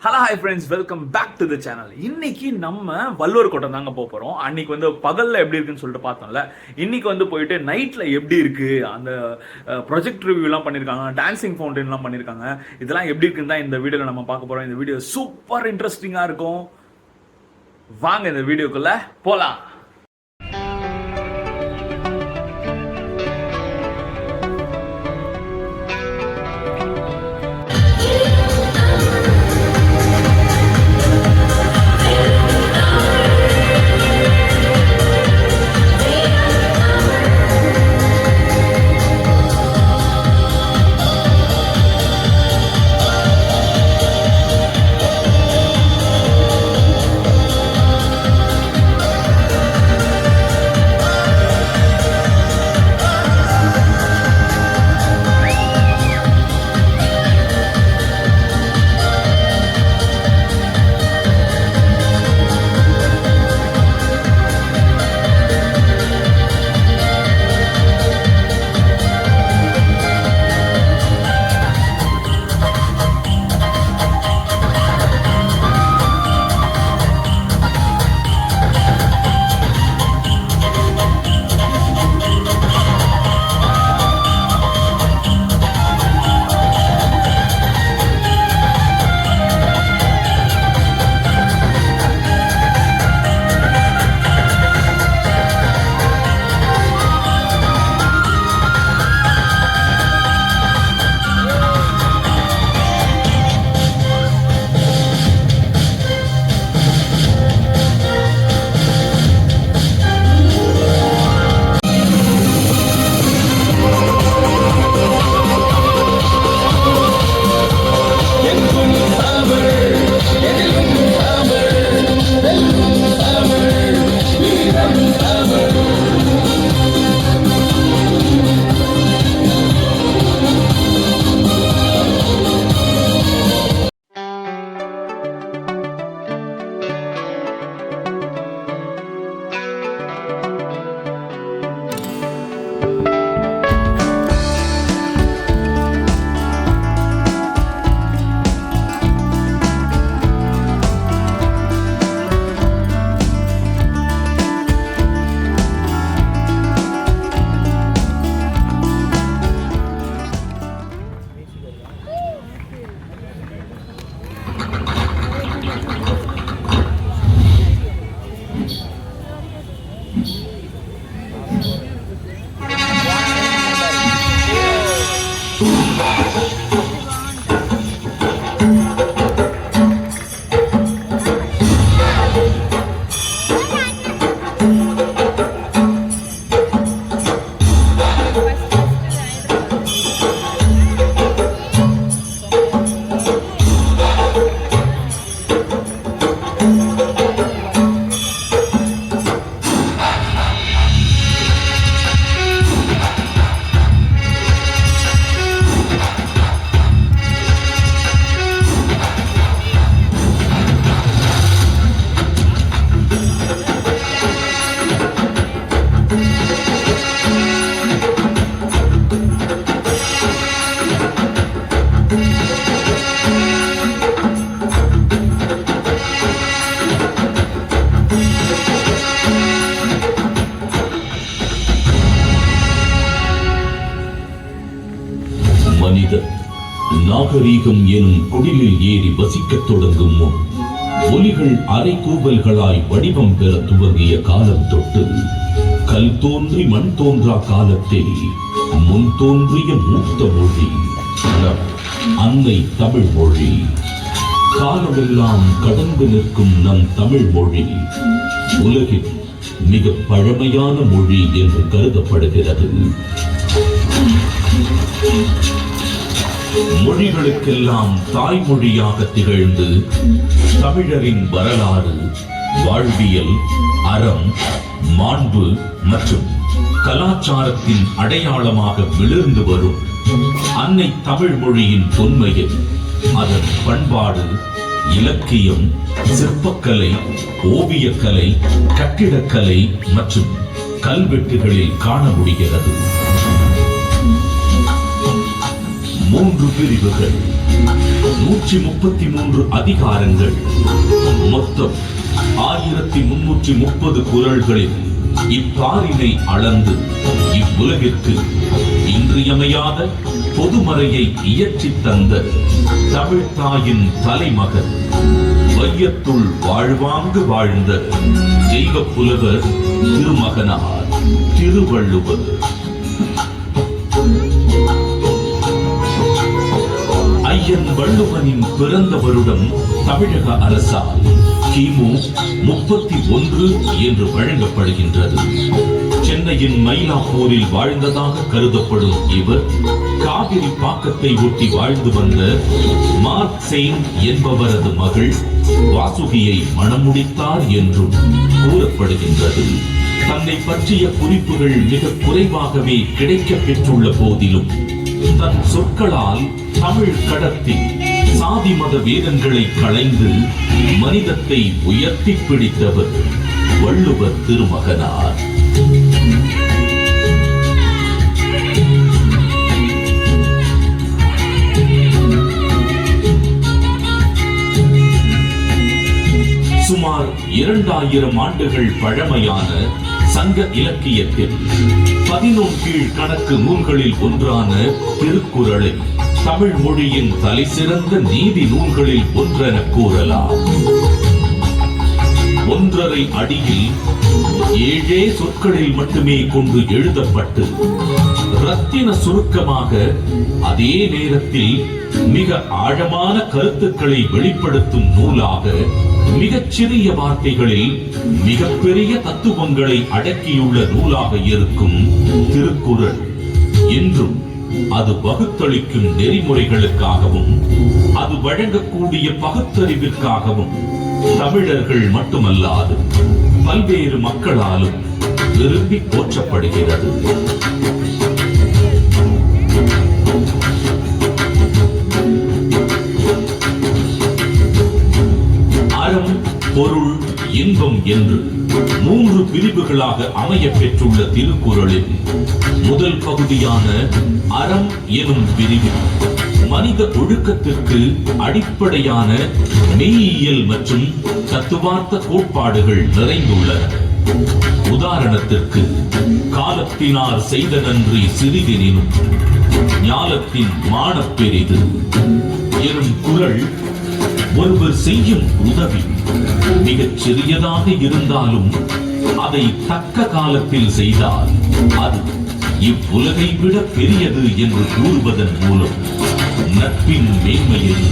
Hello hi friends, welcome back to the channel. இன்னைக்கு நம்ம வள்ளுவர் கோட்டம் தாங்க போகிறோம். அன்னைக்கு பகலில் எப்படி இருக்குன்னு சொல்லிட்டு பார்த்தோம்ல. இன்னைக்கு போயிட்டு நைட்டில் எப்படி இருக்கு, அந்த ப்ரொஜெக்ட் ரிவ்யூலாம் பண்ணியிருக்காங்க, டான்சிங் ஃபவுண்டன்லாம் பண்ணியிருக்காங்க. இதெல்லாம் எப்படி இருக்குன்னு தான் இந்த வீடியோவில் நம்ம பார்க்க போகிறோம். இந்த வீடியோ சூப்பர் இன்ட்ரெஸ்டிங்காக இருக்கும். வாங்க இந்த வீடியோக்குள்ள போகலாம். மனிதன் நாகரீகம் எனும் குடிலில் ஏறி வசிக்கத் தொடங்கும் முன் ஒலிகள் அரைக்கூவல்களாய் வடிவம் பெற துவங்கிய காலம் தொட்டு கல் தோன்றி மண் தோன்றா காலத்தில் முன் தோன்றிய மூத்த மொழி நம் அன்னை தமிழ் மொழி. காலமெல்லாம் கடந்து நிற்கும் நம் தமிழ் மொழி உலகின் மிக பழமையான மொழி என்று கருதப்படுகிறது. மொழிகளுக்கெல்லாம் தாய்மொழியாக திகழ்ந்து தமிழரின் வரலாறு, வாழ்வியல், அறம், மாண்பு மற்றும் கலாச்சாரத்தின் அடையாளமாக விழுந்து வரும் அன்னை தமிழ் மொழியின் தொன்மையில் அதன் பண்பாடு, இலக்கியம், சிற்பக்கலை, ஓவியக்கலை, கட்டிடக்கலை மற்றும் கல்வெட்டுகளில் காண முடிகிறது. 3 பிரிவுகள்: 133 அதிகாரங்கள், மொத்தம் 1330 குறள்களில் இப்பாரினை அளந்து இவ்வுலகிற்கு இன்றியமையாத பொதுமறையை இயற்றித் தந்த தமிழ் தாயின் தலைமகன், வையத்துள் வாழ்வாங்கு வாழ்ந்த தெய்வ புலவர் திருமகனார் திருவள்ளுவர். ஐயன் வள்ளுவனின் பிறந்த வருடம் தமிழக அரசால் கிமு 31 என்று வழங்கப்படுகின்றது. சென்னையின் மயிலாப்பூரில் வாழ்ந்ததாக கருதப்படும் இவர் காவிரி பாக்கத்தை ஒட்டி வாழ்ந்து வந்த மார்க் செயின் என்பவரது மகள் வாசுகியை மணமுடித்தார் என்றும் கூறப்படுகின்றது. தன்னை பற்றிய குறிப்புகள் மிக குறைவாகவே கிடைக்கப் பெற்றுள்ள போதிலும் தன் சொற்களால் தமிழ் கடத்தி சாதி மத வேதங்களை களைந்து மனிதத்தை உயர்த்தி பிடித்தவர் வள்ளுவர் திருமகனார். சுமார் 2000 ஆண்டுகள் பழமையான சங்க இலக்கியத்தில் 11 கீழ் கணக்கு நூல்களில் ஒன்றான திருக்குறளை தமிழ் மொழியின் தலைசிறந்த நீதி நூல்களில் ஒன்றென கூறலாம். 1.5 அடியில் 7 சொற்களில் மட்டுமே கொண்டு எழுதப்பட்டு ரத்தின சுருக்கமாக, அதே நேரத்தில் மிக ஆழமான கருத்துக்களை வெளிப்படுத்தும் நூலாக, மிகச் சிறிய வார்த்தைகளில் மிகப்பெரிய தத்துவங்களை அடக்கியுள்ள நூலாக இருக்கும் திருக்குறள் என்றும் அது வகுத்தளிக்கும் நெறிமுறைகளுக்காகவும் அது வழங்கக்கூடிய பகுத்தறிவிற்காகவும் தமிழர்கள் மட்டுமல்லாது பல்வேறு மக்களாலும் விரும்பி போற்றப்படுகிறது. அறம், பொருள், இன்பம் என்று 3 பிரிவுகளாக அமைய பெற்றுள்ள திருக்குறளில் முதல் பகுதியான அறம் எனும் பிரிவில் மனித ஒழுக்கத்திற்கு அடிப்படையான மெய்யியல் மற்றும் தத்துவார்த்த கோட்பாடுகள் நிறைந்துள்ளன. உதாரணத்திற்கு, காலத்தினார் செய்த நன்றி சிறிதெனினும் ஞாலத்தின் மானப் பெரிது எனும் குறள் ஒருவர் செய்யும் உதவி மிகச் சிறியதாக இருந்தாலும் அதை தக்க காலத்தில் செய்தால் அது இவ்வுலகை விட பெரியது என்று கூறுவதன் மூலம் நட்பின் மேன்மையையும்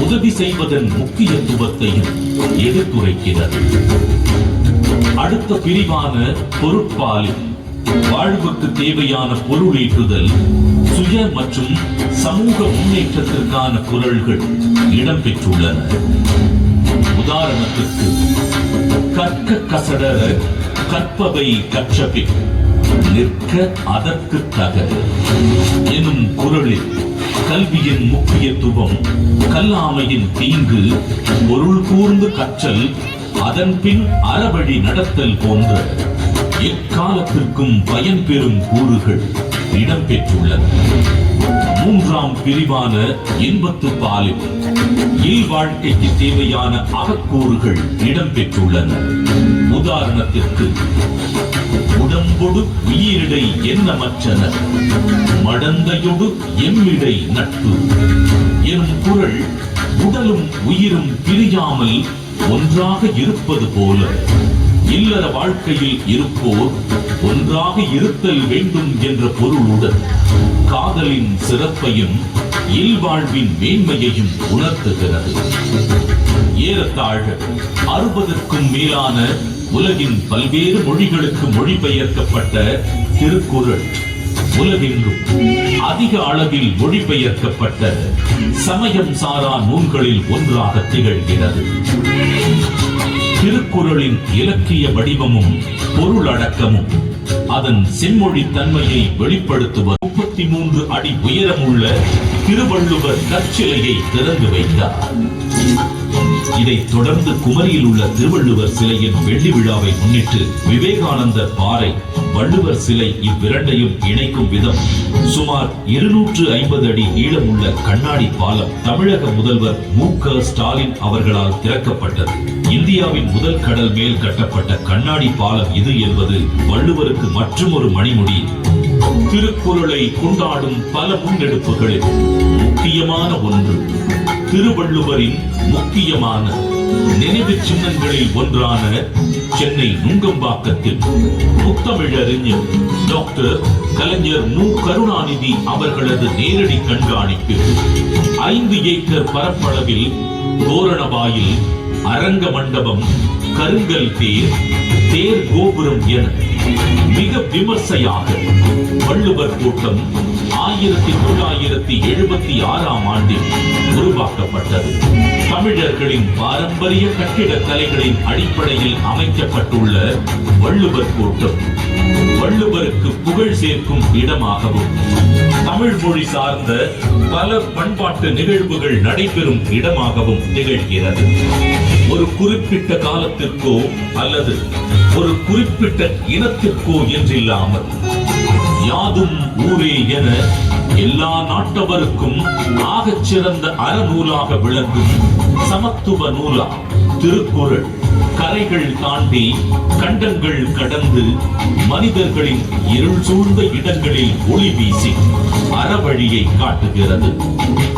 உதவி செய்வதன் முக்கியத்துவத்தையும் எடுத்துரைக்கிறது. அடுத்த பிரிவான பொருட்பாலில் வாழ்வுக்கு தேவையான பொருளீட்டுதல், சுய மற்றும் சமூக முன்னேற்றத்திற்கான குறள்கள் இடம்பெற்றுள்ளன. உதாரணத்திற்கு, கற்க கசடர கற்பவை கற்றபின் நிற்க அதற்கு தக எனும் குறளில் கல்வியின் முக்கியத்துவம், கல்லாமையின் தீங்கு, பொருள் கூர்ந்து கற்றல், அதன் பின் அறவழி நடத்தல் போன்ற எக்காலத்திற்கும் பயன் பெறும் கூறுகள் இடம்பெற்றுள்ளன. 3ஆம் பிரிவான இன்பத்து பாலில் இல்வாழ்க்கைக்கு தேவையான அகக்கூறுகள் இடம்பெற்றுள்ளன. உதாரணத்திற்கு, உடம்பொடு உயிரிடை எண்ணமற்றன, மடந்தையொடு எம்மிடை நட்பு எனும் குறள் உடலும் உயிரும் பிரியாமல் ஒன்றாக இருப்பது போல இல்லற வாழ்க்கையில் இருப்போர் ஒன்றாக இருத்தல் வேண்டும் என்ற பொருளுடன் காதலின் சிறப்பையும் இல்வாழ்வின் மேன்மையையும் உணர்த்துகிறது. ஏறத்தாழ 60க்கும் மேலான உலகின் பல்வேறு மொழிகளுக்கு மொழிபெயர்க்கப்பட்ட திருக்குறள் உலகெங்கும் அதிக அளவில் மொழிபெயர்க்கப்பட்ட சமயம் சாரா நூல்களில் ஒன்றாக திகழ்கிறது. திருக்குறளின் இலக்கிய வடிவமும் பொருளடக்கமும் அதன் செம்மொழி தன்மையை வெளிப்படுத்துவது 33 அடி உயரமுள்ள திருவள்ளுவர் கற்சிலையை திறந்து வைத்தார். இதைத் தொடர்ந்து குமரியில் உள்ள திருவள்ளுவர் சிலையின் வெள்ளி விழாவை முன்னிட்டு விவேகானந்தர் பாறை வள்ளுவர் சிலை இவ்விரண்டையும் இணைக்கும் விதம் சுமார் 250 அடி நீளமுள்ள கண்ணாடி பாலம் தமிழக முதல்வர் மு.க. ஸ்டாலின் அவர்களால் திறக்கப்பட்டது. இந்தியாவின் முதல் கடல் மேல் கட்டப்பட்ட கண்ணாடி பாலம் இது என்பது வள்ளுவருக்கு மற்றுமொரு மணிமுடி. திருக்குறளை கொண்டாடும் பல முன்னெடுப்புகளில் முக்கியமான ஒன்று திருவள்ளுவரின் முக்கியமான நினைவு சின்னங்களில் ஒன்றான சென்னை நுங்கம்பாக்கத்தில் முத்தமிழறிஞர் டாக்டர் கலைஞர் மு. கருணாநிதி அவர்களது நேரடி கண்காணிப்பில் 5 ஏக்கர் பரப்பளவில் தோரணவாயில், அரங்க மண்டபம், கருங்கல் தேர் கோபுரம் என மிக விமர்சையாக வள்ளுவர் கூட்டம் 1976ஆம் ஆண்டில் உருவாக்கப்பட்டது. தமிழர்களின் பாரம்பரிய கட்டிடக் கலைகளின் அடிப்படையில் அமைக்கப்பட்டுள்ள வள்ளுவர் கூட்டம் வள்ளுவருக்கு புகழ் சேர்க்கும் இடமாகவும், தமிழ் மொழி சார்ந்த பல பண்பாட்டு நிகழ்வுகள் நடைபெறும் இடமாகவும் திகழ்கிறது. ஒரு குறிப்பிட்ட காலத்திற்கோ அல்லது ஒரு குறிப்பிட்ட இனத்திற்கோ என்றில்லாமல் யாதும் ஊரே என எல்லா நாட்டவருக்கும் ஆகச் சிறந்த அறநூலாக விளங்கும் சமத்துவ நூலா திருக்குறள் கரைகள் தாண்டி கண்டங்கள் கடந்து மனிதர்களின் இருள் சூழ்ந்த இடங்களில் ஒளி வீசி அறவழியை காட்டுகிறது.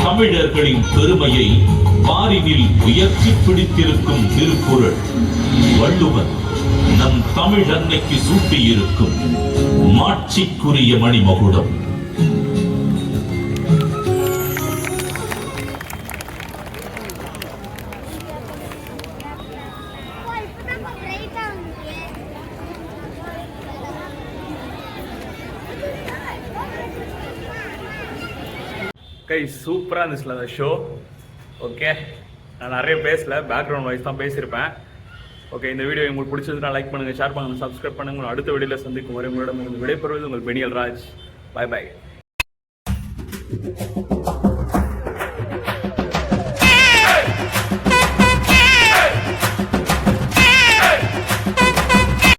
தமிழர்களின் பெருமையை பாரினில் உயர்த்தி பிடித்திருக்கும் திருக்குறள் வள்ளுவர் நம் தமிழ் அன்னைக்கு சூட்டியிருக்கும் மாட்சிக்குரிய மணிமகுடம். சூப்பராக இருந்துச்சுல அந்த ஷோ. ஓகே, நான் நிறைய பேசல, பேக்ரவுண்ட் வாய்ஸ் தான் பேசியிருப்பேன். ஓகே, இந்த வீடியோ உங்களுக்கு பிடிச்சதுன்னா லைக் பண்ணுங்கள், ஷேர் பண்ணுங்கள், சப்ஸ்கிரைப் பண்ணுங்கள். அடுத்த வீடியோவில் சந்திக்கும் வரை உங்களிடம் விடைபெறுவது உங்கள் பெனியல் ராஜ். பாய் பாய்.